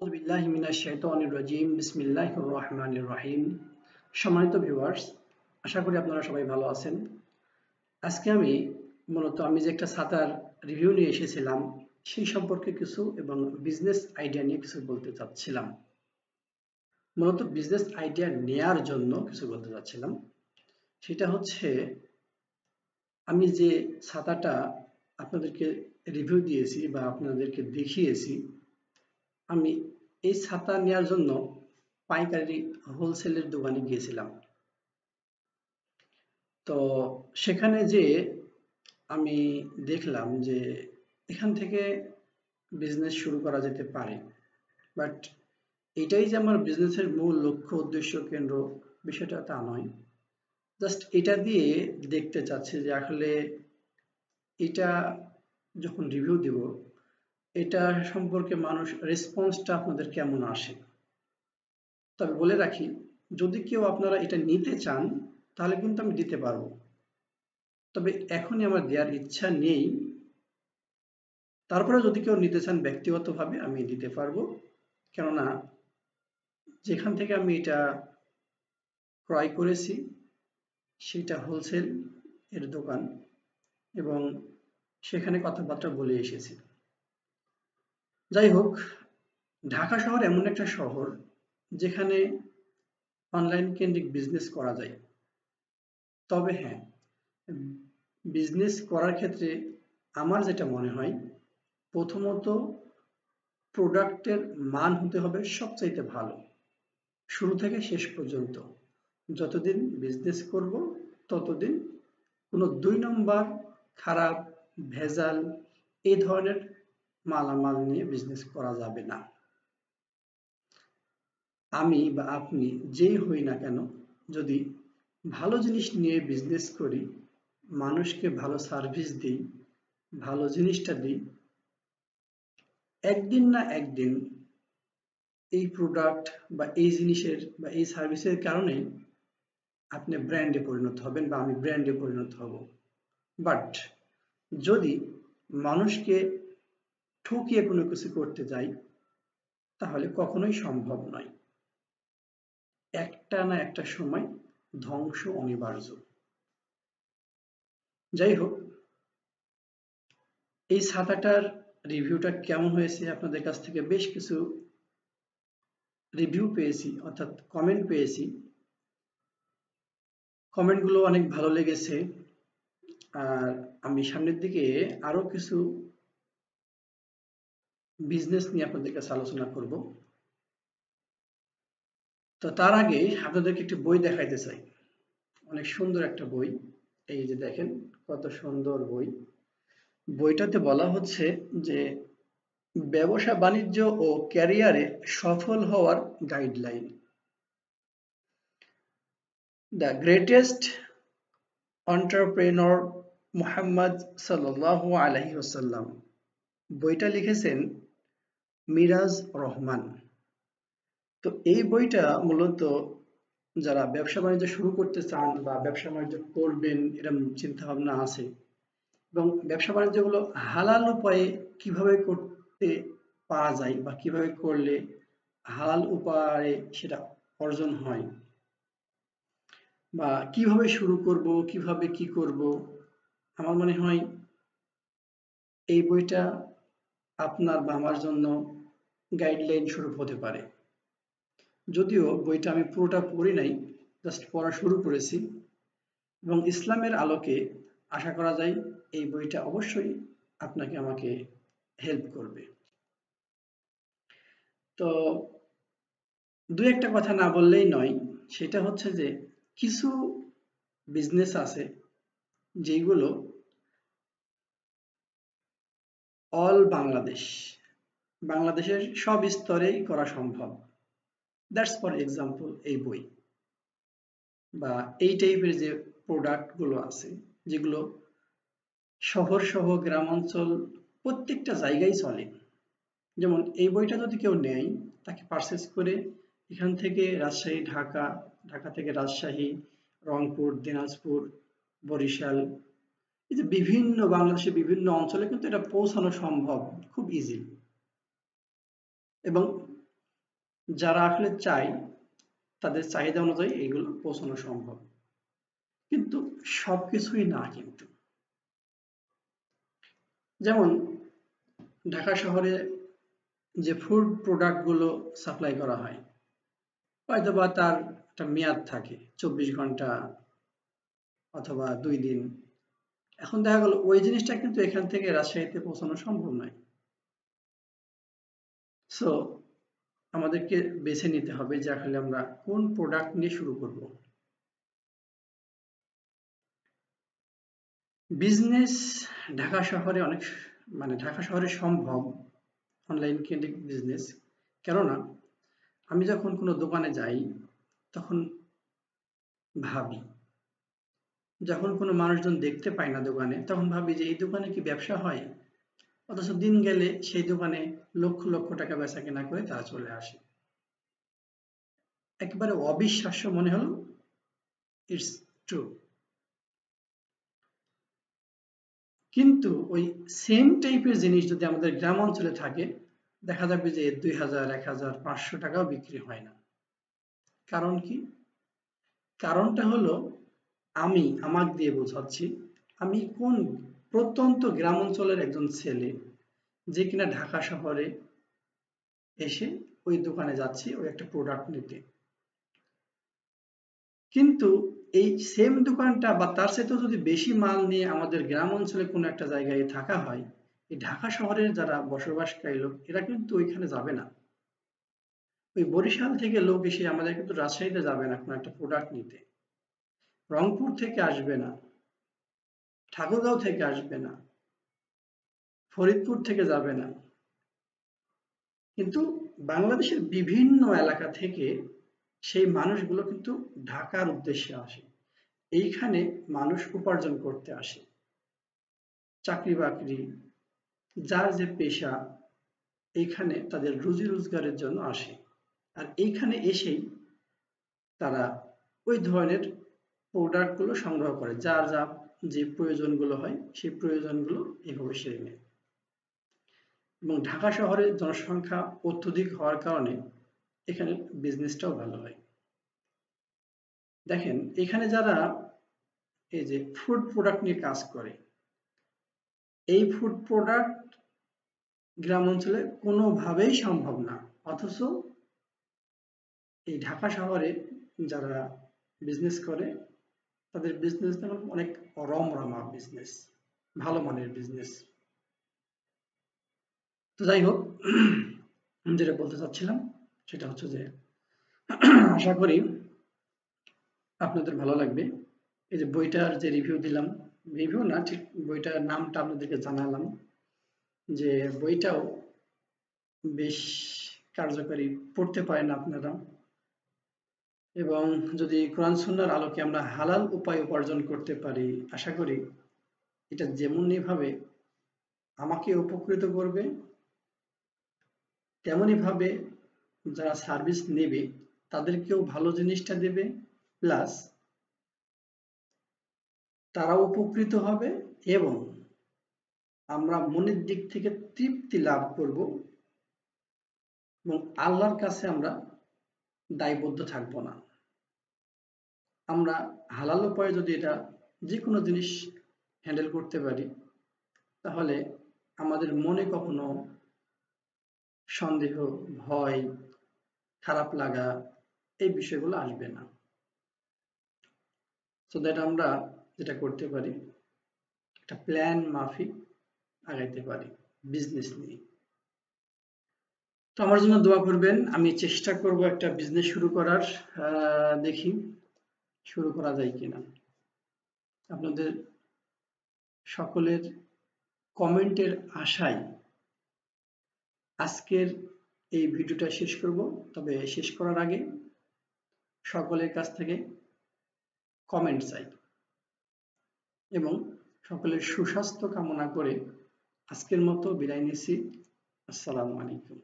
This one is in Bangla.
আউযু বিল্লাহি মিনাশ শাইতানির রাজিম বিসমিল্লাহির রহমানির রহিম। সম্মানিত ভিউয়ার্স, আশা করি আপনারা সবাই ভালো আছেন। আজকে আমি যে একটা ছাতার রিভিউ নিয়ে এসেছিলাম সেই সম্পর্কে কিছু এবং বিজনেস আইডিয়া নিয়ে কিছু বলতে চাচ্ছিলাম। মূলত বিজনেস আইডিয়া নেয়ার জন্য কিছু বলতে চাচ্ছিলাম। সেটা হচ্ছে আমি যে ছাতাটা আপনাদেরকে রিভিউ দিয়েছি বা আপনাদেরকে দেখিয়েছি, আমি এই ছাতা নেয়ার জন্য পাইকারি হোলসেলের দোকানে গিয়েছিলাম। তো সেখানে যেয়ে আমি দেখলাম যে এখান থেকে বিজনেস শুরু করা যেতে পারে, বাট এটাই যে আমার বিজনেসের মূল লক্ষ্য উদ্দেশ্য কেন্দ্র, বিষয়টা তা নয়। জাস্ট এটা দিয়ে দেখতে চাচ্ছি যে আসলে এটা যখন রিভিউ দিব, এটা সম্পর্কে মানুষ রেসপন্সটা আপনাদের কেমন আসে। তবে বলে রাখি, যদি কেউ আপনারা এটা নিতে চান তাহলে কিন্তু আমি দিতে পারবো, তবে এখনই আমার দেওয়ার ইচ্ছা নেই। তারপরে যদি কেউ নিতে চান ব্যক্তিগতভাবে আমি দিতে পারবো, কেননা যেখান থেকে আমি এটা ক্রয় করেছি সেটা হোলসেল এর দোকান এবং সেখানে কথাবার্তা বলে এসেছি। যাই হোক, ঢাকা শহর এমন একটা শহর যেখানে অনলাইন কেন্দ্রিক বিজনেস করা যায়। তবে হ্যাঁ, বিজনেস করার ক্ষেত্রে আমার যেটা মনে হয়, প্রথমত প্রোডাক্টের মান হতে হবে সবচাইতে ভালো, শুরু থেকে শেষ পর্যন্ত। যতদিন বিজনেস করব ততদিন কোনো ২ নম্বর খারাপ, ভেজাল এই ধরনের মালামাল নিয়ে বিজনেস করা যাবে না। আমি বা আপনি যেই হই না কেন, যদি ভালো জিনিস নিয়ে বিজনেস করি, মানুষকে ভালো সার্ভিস দিই, ভালো জিনিসটা দিই, একদিন না একদিন এই প্রোডাক্ট বা এই জিনিসের বা এই সার্ভিসের কারণেই আপনি ব্র্যান্ডে পরিণত হবেন বা আমি ব্র্যান্ডে পরিণত হব। বাট যদি মানুষকে ঠকিয়ে কোনো কিছু করতে যাই, তাহলে কখনোই সম্ভব নয়। একটা না একটা সময় ধ্বংস অনিবার্য। যাই হোক, এই ছাতাটার রিভিউটা কেমন হয়েছে, আপনাদের কাছ থেকে বেশ কিছু রিভিউ পেয়েছি, অর্থাৎ কমেন্ট পেয়েছি। কমেন্টগুলো অনেক ভালো লেগেছে। আর আমি সামনের দিকে আরো কিছু বিজনেস নিয়ে আপনাদের কাছে আলোচনা করব। তো তার আগে আপনাদেরকে একটি বই দেখাইতে চাই। অনেক সুন্দর একটা বই। এই যে দেখেন, কত সুন্দর বই। বইটাতে বলা হচ্ছে যে ব্যবসা বাণিজ্য ও ক্যারিয়ারে সফল হওয়ার guideline, the greatest entrepreneur Muhammad সাল্লাল্লাহু আলাইহি ওয়াসাল্লাম। বইটা লিখেছেন মিরাজ রহমান। তো এই বইটা মূলত যারা ব্যবসা বাণিজ্য শুরু করতে চান বা ব্যবসা বাণিজ্য করবেন এরকম চিন্তা ভাবনা আছে, এবং ব্যবসা বাণিজ্যগুলো হালাল উপায়ে কিভাবে করতে পারা যায় বা কিভাবে করলে হালাল উপায়ে সেটা অর্জন হয়, বা কিভাবে শুরু করব, কিভাবে কি করব, আমার মনে হয় এই বইটা আপনার বা আমার জন্য গাইডলাইন স্বরূপ হতে পারে। যদিও বইটা আমি পুরোটা পড়ি নাই, জাস্ট পড়া শুরু করেছি, এবং ইসলামের আলোকে আশা করা যায় এই বইটা অবশ্যই আপনাকে আমাকে হেল্প করবে। তো দু একটা কথা না বললেই নয়, সেটা হচ্ছে যে কিছু বিজনেস আছে যেগুলো অল বাংলাদেশের সব স্তরেই করা সম্ভব। দ্যাটস ফর এক্সাম্পল এই বই বা এই টাইপের যে প্রোডাক্ট গুলো আছে, যেগুলো শহর সহ গ্রাম অঞ্চল প্রত্যেকটা জায়গায় চলে। যেমন এই বইটা যদি কেউ নেয়, তাকে পারচেজ করে এখান থেকে রাজশাহী, ঢাকা, ঢাকা থেকে রাজশাহী, রংপুর, দিনাজপুর, বরিশাল, এই যে বিভিন্ন বাংলাদেশের বিভিন্ন অঞ্চলে কিন্তু এটা পৌঁছানো সম্ভব খুব ইজি। এবং যারা আসলে চায় তাদের চাহিদা অনুযায়ী এগুলো পৌঁছানো সম্ভব, কিন্তু সবকিছুই না। কিন্তু যেমন ঢাকা শহরে যে ফুড প্রোডাক্ট গুলো সাপ্লাই করা হয়, হয়তোবা তার একটা মেয়াদ থাকে 24 ঘন্টা অথবা 2 দিন। এখন দেখা গেল ওই জিনিসটা কিন্তু এখান থেকে রাজশাহীতে পৌঁছানো সম্ভব নয়। সো আমাদেরকে বেছে নিতে হবে যে আসলে আমরা কোন প্রোডাক্ট নিয়ে শুরু করব। বিজনেস ঢাকা শহরে অনেক, মানে ঢাকা শহরে সম্ভব অনলাইন কেন্দ্রিক বিজনেস। কেননা আমি যখন কোনো দোকানে যাই তখন ভাবি, যখন কোনো মানুষজন দেখতে পাই না দোকানে, তখন ভাবি যে এই দোকানে কি ব্যবসা হয়? অথচ দিন গেলে সেই দোকানে লক্ষ লক্ষ টাকা বেচা কেনা করে তারা চলে আসে। একেবারে অবিশ্বাস্য মনে হলো, ইটস ট্রু। কিন্তু ওই সেম টাইপের জিনিস যদি আমাদের গ্রাম অঞ্চলে থাকে, দেখা যাবে যে 2000, 1000, 500 টাকাও বিক্রি হয় না। কারণ কি? কারণটা হলো, আমি আমাকে দিয়ে বোঝাচ্ছি, আমি কোন প্রত্যন্ত গ্রাম অঞ্চলের একজন ছেলে যে কিনা ঢাকা শহরে এসে ওই দোকানে যাচ্ছি ওই একটা প্রোডাক্ট নিতে। কিন্তু এই সেম দোকানটা বা তার সাথেও যদি বেশি মাল নিয়ে আমাদের গ্রাম অঞ্চলে কোনো একটা জায়গায় থাকা হয়, এই ঢাকা শহরের যারা বসবাসকারী লোক এরা কিন্তু ওইখানে যাবে না। ওই বরিশাল থেকে লোক এসে আমাদের কিন্তু রাজশাহীতে যাবে না কোনো একটা প্রোডাক্ট নিতে, রংপুর থেকে আসবে না, ঠাকুরগাঁও থেকে আসবে না, ফরিদপুর থেকে যাবে না। কিন্তু বাংলাদেশের বিভিন্ন এলাকা থেকে সেই মানুষগুলো কিন্তু ঢাকার উদ্দেশ্যে আসে। এইখানে মানুষ উপার্জন করতে আসে, চাকরি বাকরি, যার যে পেশা, এইখানে তাদের রুজি রোজগারের জন্য আসে। আর এইখানে এসেই তারা ওই ধরনের প্রোডাক্টগুলো সংগ্রহ করে, যার যা যে প্রয়োজনগুলো হয় সেই প্রয়োজনগুলো এইভাবে সেরে নেয়। এবং ঢাকা শহরের জনসংখ্যা অত্যধিক হওয়ার কারণে এখানে বিজনেসটাও ভালো হয়। দেখেন এখানে যারা এই যে ফুড প্রোডাক্ট নিয়ে কাজ করে, এই ফুড প্রোডাক্ট গ্রাম অঞ্চলে কোনোভাবেই সম্ভব না। অথচ এই ঢাকা শহরে যারা বিজনেস করে তাদের বিজনেস দেখুন অনেক রমরমা বিজনেস, ভালো মানের বিজনেস। তো যাই হোক, যেটা বলতে চাচ্ছিলাম সেটা হচ্ছে যে আশা করি আপনাদের ভালো লাগবে। এই যে বইটার যে রিভিউ দিলাম, রিভিউ না ঠিক, বইটার নামটা আপনাদেরকে জানালাম, যে বইটাও বেশ কার্যকরী, পড়তে পারেন আপনারা। এবং যদি কোরআন সুন্নাহর আলোকে আমরা হালাল উপায় উপার্জন করতে পারি, আশা করি এটা যেমনি ভাবে আমাকে উপকৃত করবে, তেমনি ভাবে যারা সার্ভিস নেবে তাদেরকেও ভালো জিনিসটা দেবে, প্লাস তারাও উপকৃত হবে এবং আমরা মনের দিক থেকে তৃপ্তি লাভ করব এবং আল্লাহর কাছে আমরা দায়বদ্ধ থাকব না। আমরা হালাল উপায়ে যদি এটা যে কোনো জিনিস হ্যান্ডেল করতে পারি, তাহলে আমাদের মনে কখনো সন্দেহ, ভয়, খারাপ লাগা এই বিষয়গুলো আসবে না। সো দ্যাট আমরা যেটা করতে পারি, একটা প্ল্যান মাফিক আগাইতে পারি বিজনেস নিয়ে। তো আমার জন্য দোয়া করবেন, আমি চেষ্টা করব একটা বিজনেস শুরু করার, দেখি শুরু করা যায় কিনা। আপনাদের সকলের কমেন্টের আশায় আজকের এই ভিডিওটা শেষ করব। তবে শেষ করার আগে সকলের কাছ থেকে কমেন্ট চাই এবং সকলের সুস্বাস্থ্য কামনা করে আজকের মতো বিদায় নিচ্ছি। আসসালামু আলাইকুম।